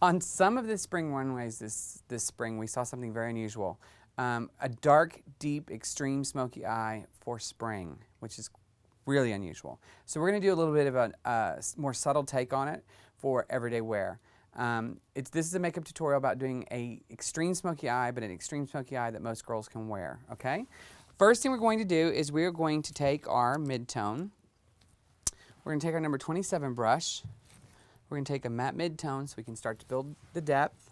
On some of the spring runways this spring, we saw something very unusual. A dark, deep, extreme smoky eye for spring, which is really unusual. So we're going to do a little bit of a more subtle take on it for everyday wear. This is a makeup tutorial about doing a extreme smoky eye, but an extreme smoky eye that most girls can wear, okay? First thing we're going to do is we're going to take our mid-tone. We're going to take our number 27 brush. We're going to take a matte mid-tone so we can start to build the depth.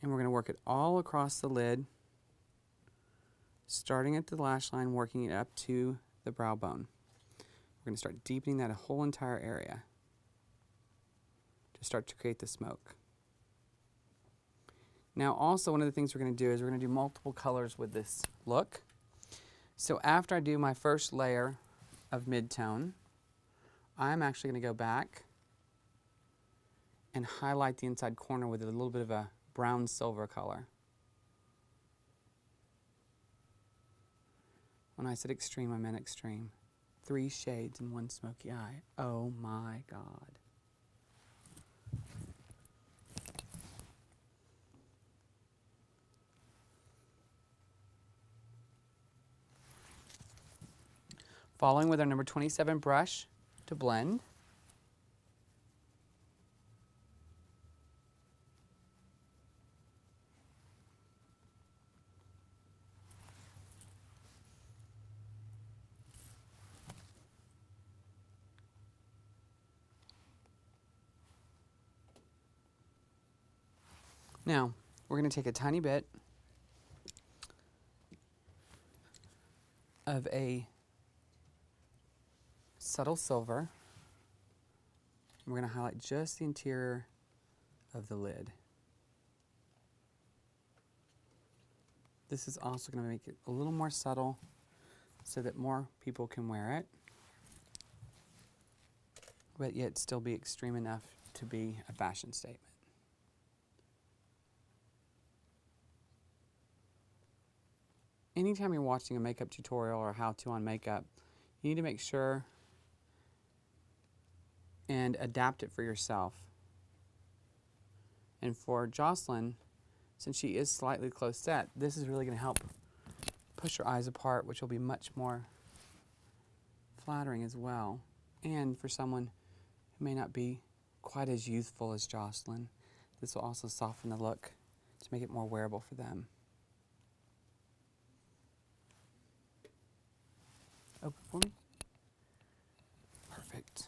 And we're going to work it all across the lid, starting at the lash line, working it up to the brow bone. We're going to start deepening that whole entire area to start to create the smoke. Now also one of the things we're going to do is we're going to do multiple colors with this look. So after I do my first layer of mid-tone, I'm actually going to go back and highlight the inside corner with a little bit of a brown silver color. When I said extreme, I meant extreme. 3 shades in one smoky eye. Oh my God. Following with our number 27 brush to blend. Now, we're going to take a tiny bit of a subtle silver. We're going to highlight just the interior of the lid. This is also going to make it a little more subtle so that more people can wear it, but yet still be extreme enough to be a fashion statement. Anytime you're watching a makeup tutorial or how-to on makeup, you need to make sure and adapt it for yourself. And for Jocelyn, since she is slightly close set, this is really going to help push her eyes apart, which will be much more flattering as well. And for someone who may not be quite as youthful as Jocelyn, this will also soften the look to make it more wearable for them. Open for me. Perfect.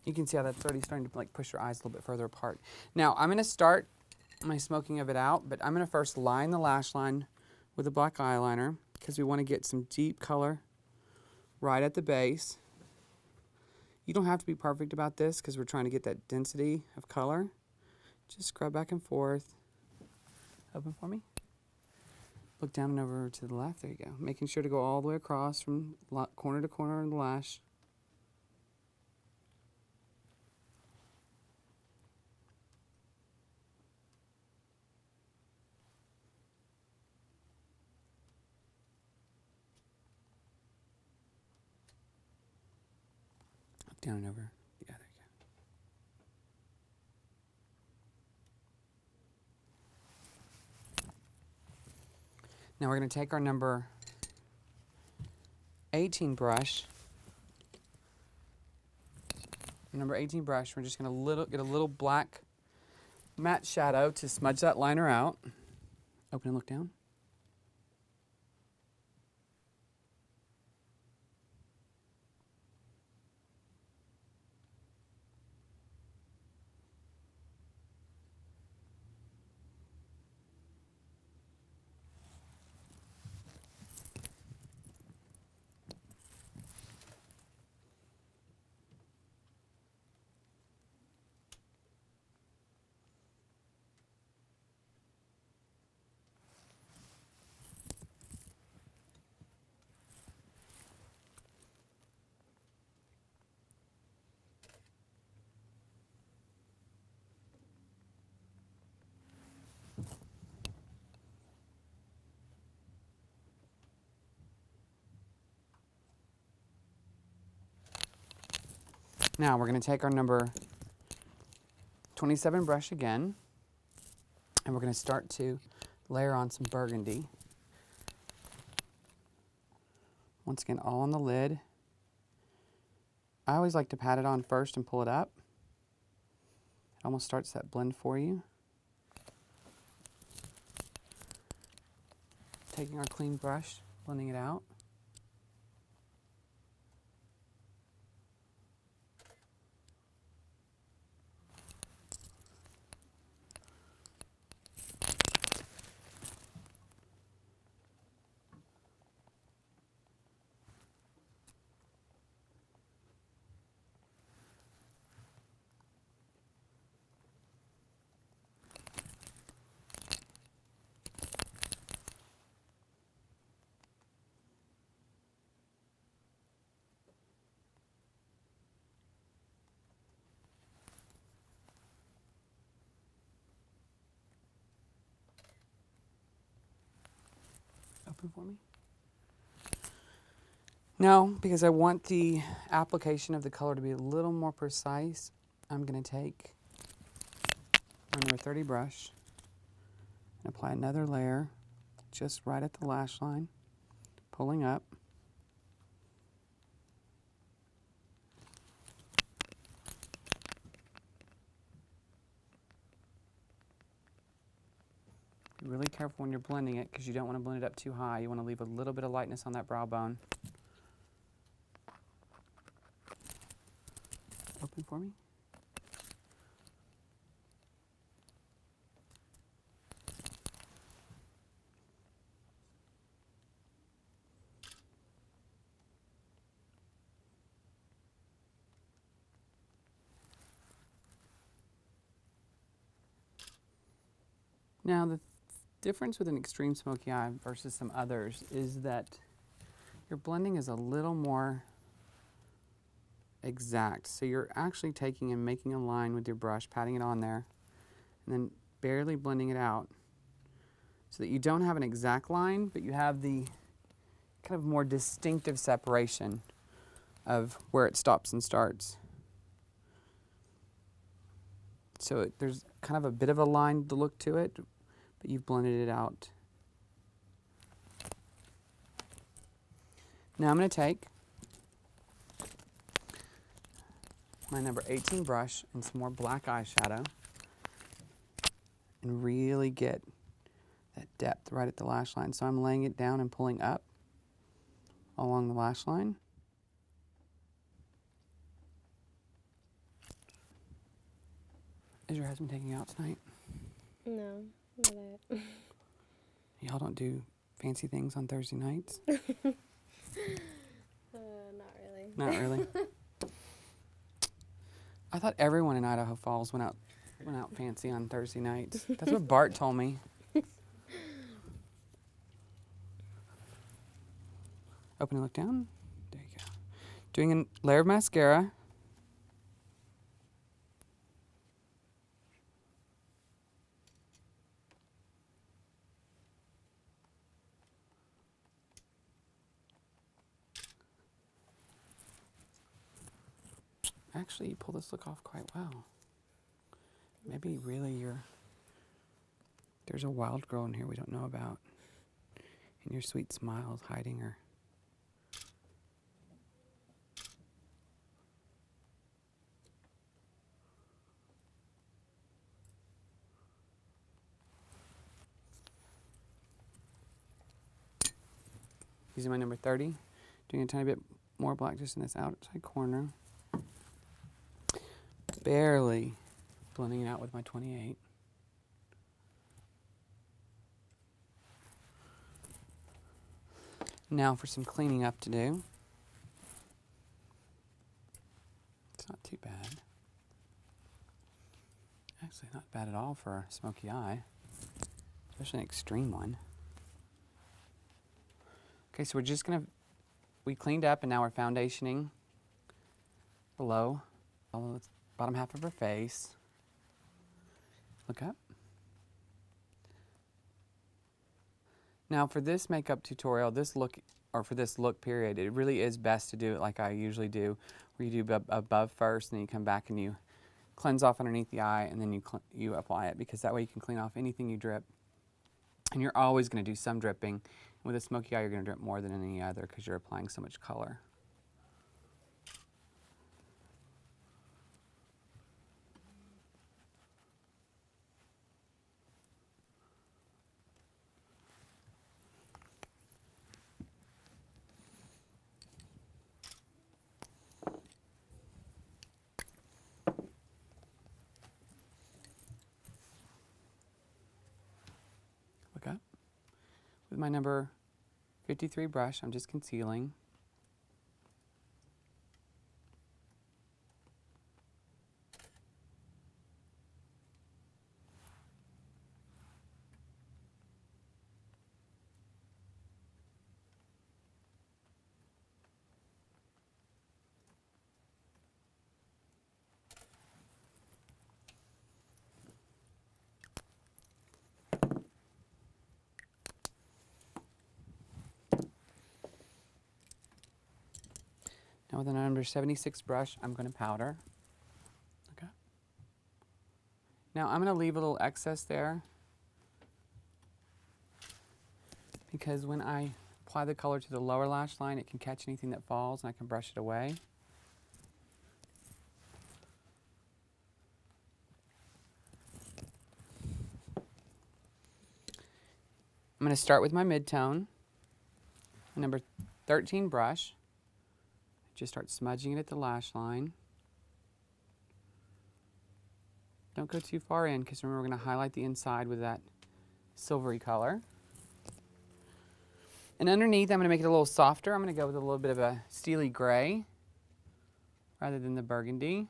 You can see how that's already starting to like push your eyes a little bit further apart. Now I'm going to start my smoking of it out, but I'm going to first line the lash line with a black eyeliner because we want to get some deep color right at the base. You don't have to be perfect about this because we're trying to get that density of color. Just scrub back and forth. Open for me. Look down and over to the left. There you go. Making sure to go all the way across from corner to corner of the lash. Up, down, and over. Yeah, there you go. Now we're going to take our number 18 brush. Number 18 brush, we're just going to get a little black matte shadow to smudge that liner out. Open and look down. Now we're going to take our number 27 brush again, and we're going to start to layer on some burgundy. Once again, all on the lid. I always like to pat it on first and pull it up. It almost starts that blend for you. Taking our clean brush, blending it out. Open for me. Now, because I want the application of the color to be a little more precise, I'm going to take my number 30 brush and apply another layer just right at the lash line, pulling up. Be really careful when you're blending it because you don't want to blend it up too high. You want to leave a little bit of lightness on that brow bone. Open for me. Now, the difference with an extreme smoky eye versus some others is that your blending is a little more exact. So you're actually taking and making a line with your brush, patting it on there, and then barely blending it out so that you don't have an exact line, but you have the kind of more distinctive separation of where it stops and starts. So there's kind of a bit of a line to look to it, but you've blended it out. Now I'm going to take my number 18 brush and some more black eyeshadow and really get that depth right at the lash line. So I'm laying it down and pulling up along the lash line. Is your husband taking you out tonight? No, not that. Y'all don't do fancy things on Thursday nights? Not really. Not really? I thought everyone in Idaho Falls went out fancy on Thursday nights. That's what Bart told me. Open and look down. There you go. Doing a layer of mascara. Actually, you pull this look off quite well. Maybe really there's a wild girl in here we don't know about. And your sweet smile is hiding her. Using my number 30, doing a tiny bit more black just in this outside corner. Barely blending it out with my 28. Now for some cleaning up to do. It's not too bad. Actually, not bad at all for a smoky eye, especially an extreme one. Okay, so we cleaned up and now we're foundationing below, all the bottom half of her face. Look up. Now for this makeup tutorial, for this look period, it really is best to do it like I usually do, where you do above first and then you come back and you cleanse off underneath the eye, and then you apply it, because that way you can clean off anything you drip. And you're always going to do some dripping. With a smoky eye, you're going to drip more than any other because you're applying so much color. Look up. With my number 53 brush, I'm just concealing. Now with a number 76 brush, I'm going to powder. Okay. Now I'm going to leave a little excess there, because when I apply the color to the lower lash line, it can catch anything that falls and I can brush it away. I'm going to start with my mid-tone, number 13 brush. Just start smudging it at the lash line. Don't go too far in, because remember, we're going to highlight the inside with that silvery color. And underneath, I'm going to make it a little softer. I'm going to go with a little bit of a steely gray rather than the burgundy.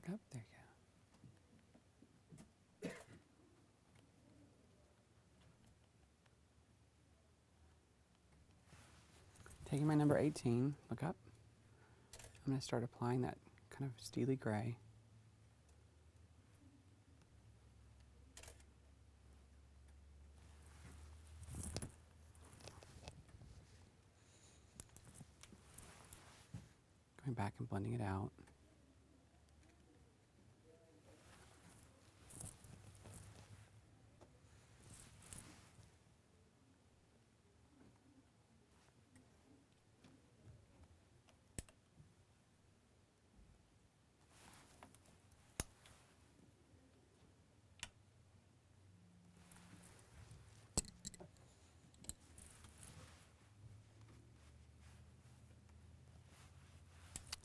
Look up, there you go. Taking my number 18, look up. I'm going to start applying that kind of steely gray. Going back and blending it out.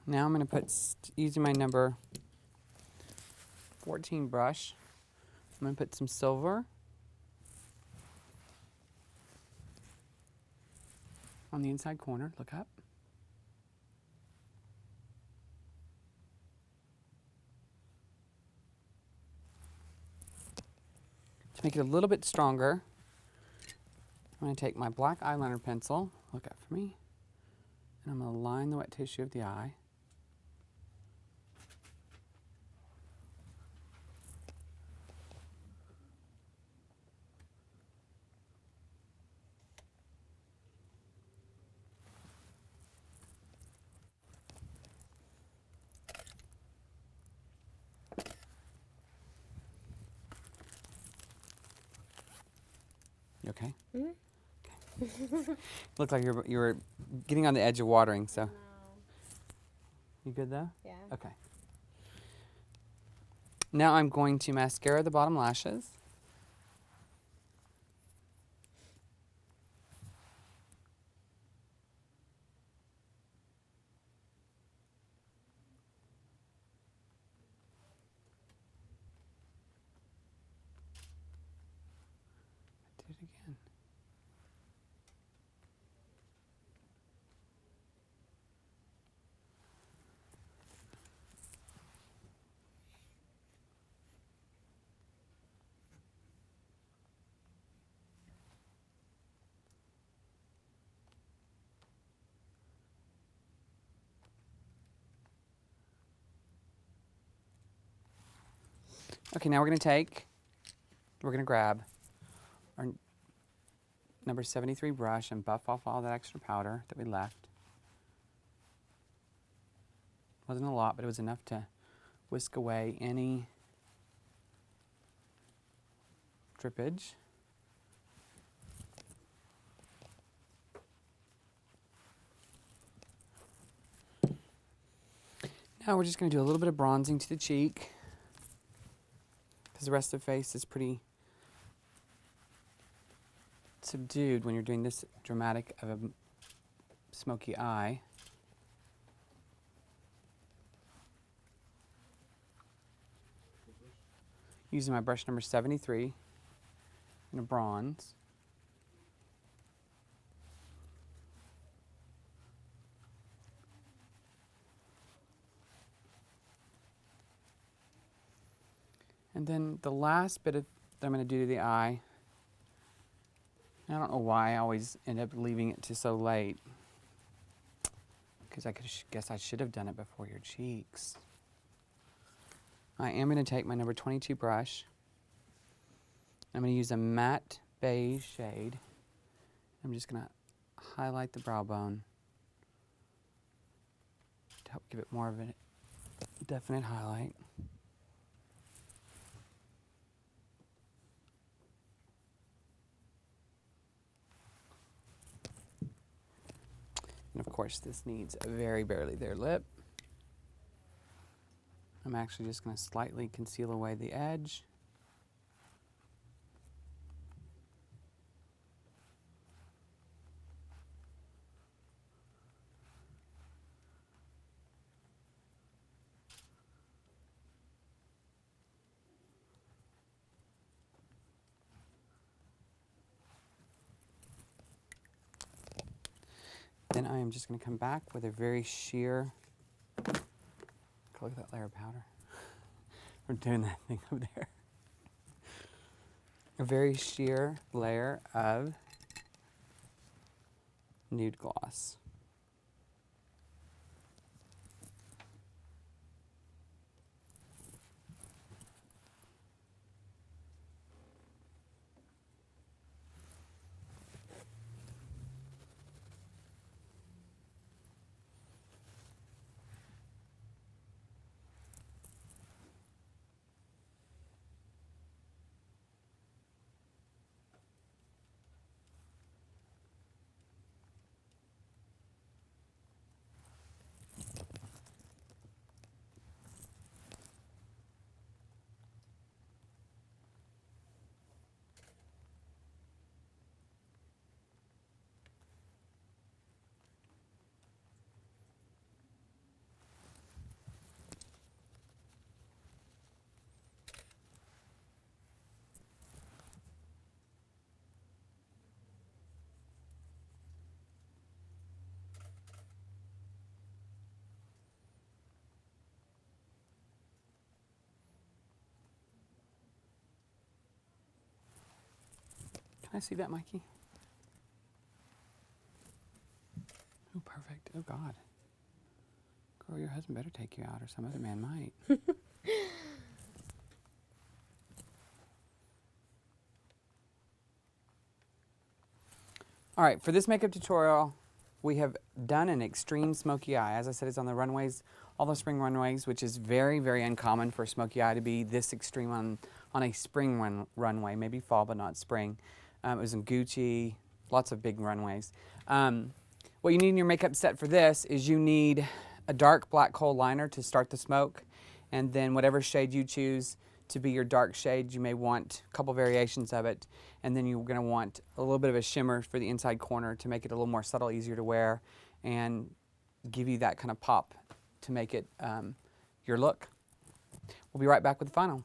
Now I'm going to put, using my number 14 brush, I'm going to put some silver on the inside corner. Look up. To make it a little bit stronger, I'm going to take my black eyeliner pencil, look up for me, and I'm going to line the wet tissue of the eye. You okay? Mm-hmm. Okay. Looked like you were getting on the edge of watering, so. No. You good though? Yeah. Okay. Now I'm going to mascara the bottom lashes. I did it again. Okay, now we're going to grab our number 73 brush and buff off all that extra powder that we left. Wasn't a lot, but it was enough to whisk away any drippage. Now we're just going to do a little bit of bronzing to the cheek, because the rest of the face is pretty subdued when you're doing this dramatic of a smoky eye. Using my brush number 73 in a bronze. And then the last bit that I'm going to do to the eye, I don't know why I always end up leaving it to so late, because I guess I should have done it before your cheeks. I am going to take my number 22 brush. I'm going to use a matte beige shade. I'm just going to highlight the brow bone to help give it more of a definite highlight. And of course, this needs a very barely there lip. I'm actually just going to slightly conceal away the edge. Then I am just going to come back with a very sheer, look at that layer of powder. We're doing that thing over there. A very sheer layer of nude gloss. Can I see that, Mikey? Oh, perfect. Oh, God. Girl, your husband better take you out, or some other man might. All right, for this makeup tutorial, we have done an extreme smoky eye. As I said, it's on the runways, all the spring runways, which is very, very uncommon for a smoky eye to be this extreme on a spring runway, maybe fall, but not spring. It was in Gucci, lots of big runways. What you need in your makeup set for this is you need a dark black kohl liner to start the smoke, and then whatever shade you choose to be your dark shade, you may want a couple variations of it, and then you're going to want a little bit of a shimmer for the inside corner to make it a little more subtle, easier to wear, and give you that kind of pop to make it your look. We'll be right back with the final.